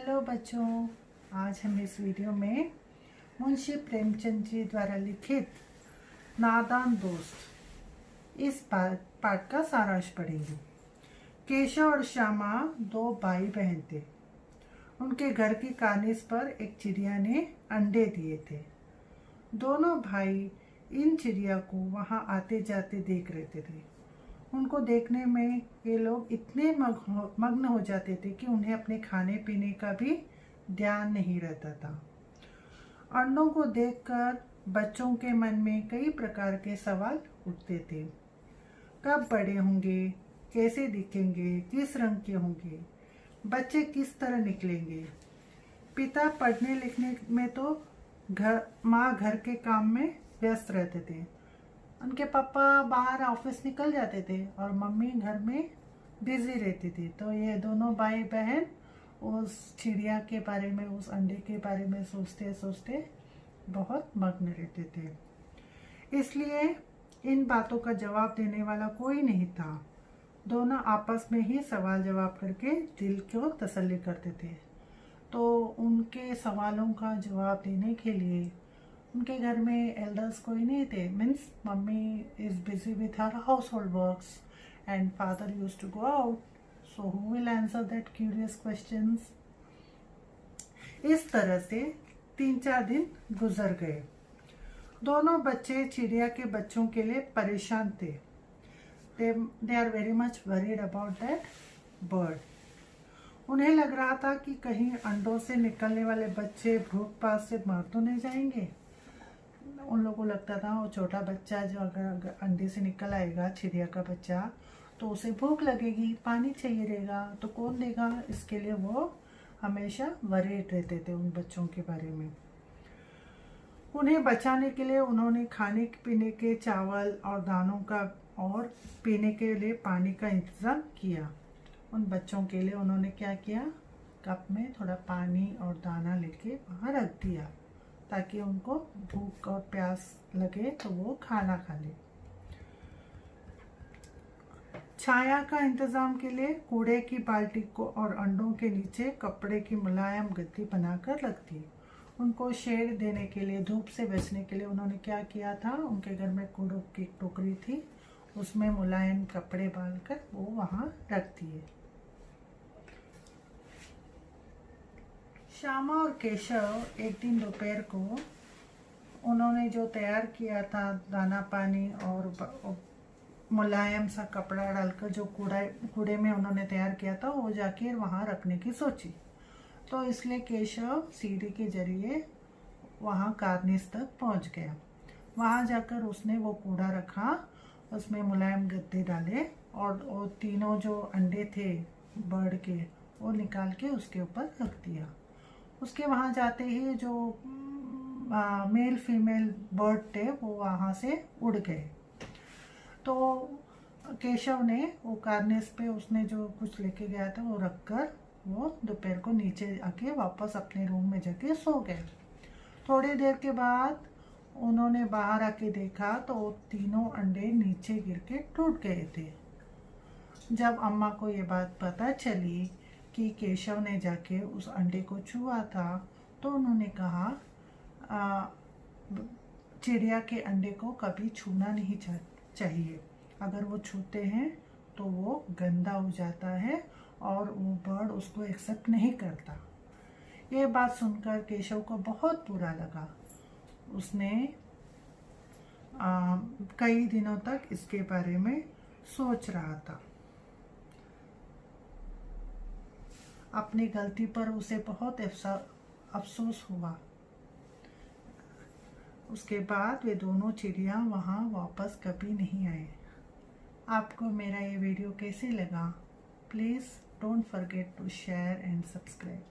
Hello बच्चों, आज हम इस वीडियो में मुंशी प्रेमचंद जी द्वारा लिखित नादान दोस्त इस पाठ का सारांश पढ़ेंगे। केशव और श्यामा दो भाई बहन थे। उनके घर की कार्निस पर एक चिड़िया ने अंडे दिए थे। दोनों भाई इन चिड़िया को वहां आते जाते देख रहते थे। उनको देखने में ये लोग इतने मग्न हो जाते थे कि उन्हें अपने खाने पीने का भी ध्यान नहीं रहता था। अंडों को देखकर बच्चों के मन में कई प्रकार के सवाल उठते थे। कब बड़े होंगे, कैसे दिखेंगे, किस रंग के होंगे, बच्चे किस तरह निकलेंगे। पिता पढ़ने लिखने में तो माँ घर के काम में व्यस्त रहते थे। उनके पापा बाहर ऑफिस निकल जाते थे और मम्मी घर में बिजी रहती थी। तो ये दोनों भाई बहन उस चिड़िया के बारे में, उस अंडे के बारे में सोचते सोचते बहुत मग्न रहते थे। इसलिए इन बातों का जवाब देने वाला कोई नहीं था। दोनों आपस में ही सवाल जवाब करके दिल को तसल्ली करते थे। तो उनके सवालों का जवाब देने के लिए उनके घर में एल्डर्स कोई नहीं थे। Means mummy is busy with her household works and father use to go out, so who will answer that curious questions. इस तरह से 3-4 दिन गुजर गए। दोनों बच्चे चिड़िया के बच्चों के लिए परेशान थे। They are very much worried about that bird. उन्हें लग रहा था कि कहीं अंडों से निकलने वाले बच्चे भूख प्यास से मर तो नहीं जाएंगे। उन लोगों को लगता था वो छोटा बच्चा जो अगर अंडे से निकल आएगा, चिड़िया का बच्चा, तो उसे भूख लगेगी, पानी चाहिए रहेगा, तो कौन देगा। इसके लिए वो हमेशा वरीड रहते थे उन बच्चों के बारे में। उन्हें बचाने के लिए उन्होंने खाने पीने के चावल और दानों का और पीने के लिए पानी का इंतज़ाम किया। उन बच्चों के लिए उन्होंने क्या किया, कप में थोड़ा पानी और दाना लेके वहाँ रख दिया ताकि उनको भूख और प्यास लगे तो वो खाना खा ले। छाया का इंतजाम के लिए कूड़े की बाल्टी को और अंडों के नीचे कपड़े की मुलायम गद्दी बनाकर रख दी। उनको शेड देने के लिए, धूप से बचने के लिए उन्होंने क्या किया था, उनके घर में कूड़ों की टोकरी थी, उसमें मुलायम कपड़े बांधकर वो वहाँ रख दिए। श्यामा और केशव एक दिन दोपहर को उन्होंने जो तैयार किया था, दाना पानी और मुलायम सा कपड़ा डालकर जो कूड़े में उन्होंने तैयार किया था, वो जाके वहाँ रखने की सोची। तो इसलिए केशव सीढ़ी के जरिए वहाँ कार्निस तक पहुँच गया। वहाँ जाकर उसने वो कूड़ा रखा, उसमें मुलायम गद्दे डाले और वो तीनों जो अंडे थे बर्ड के, वो निकाल के उसके ऊपर रख दिया। उसके वहाँ जाते ही जो मेल फीमेल बर्ड थे वो वहाँ से उड़ गए। तो केशव ने वो कार्निस पे उसने जो कुछ लेके गया था वो रखकर वो दोपहर को नीचे आके वापस अपने रूम में जाके सो गए। थोड़ी देर के बाद उन्होंने बाहर आके देखा तो वो तीनों अंडे नीचे गिर के टूट गए थे। जब अम्मा को ये बात पता चली कि केशव ने जाके उस अंडे को छुआ था, तो उन्होंने कहा चिड़िया के अंडे को कभी छूना नहीं चाहिए। अगर वो छूते हैं तो वो गंदा हो जाता है और वो बर्ड उसको एक्सेप्ट नहीं करता। ये बात सुनकर केशव को बहुत बुरा लगा। उसने कई दिनों तक इसके बारे में सोच रहा था। अपनी गलती पर उसे बहुत अफसोस हुआ। उसके बाद वे दोनों चिड़िया वहाँ वापस कभी नहीं आए। आपको मेरा ये वीडियो कैसे लगा? Please don't forget to share and subscribe.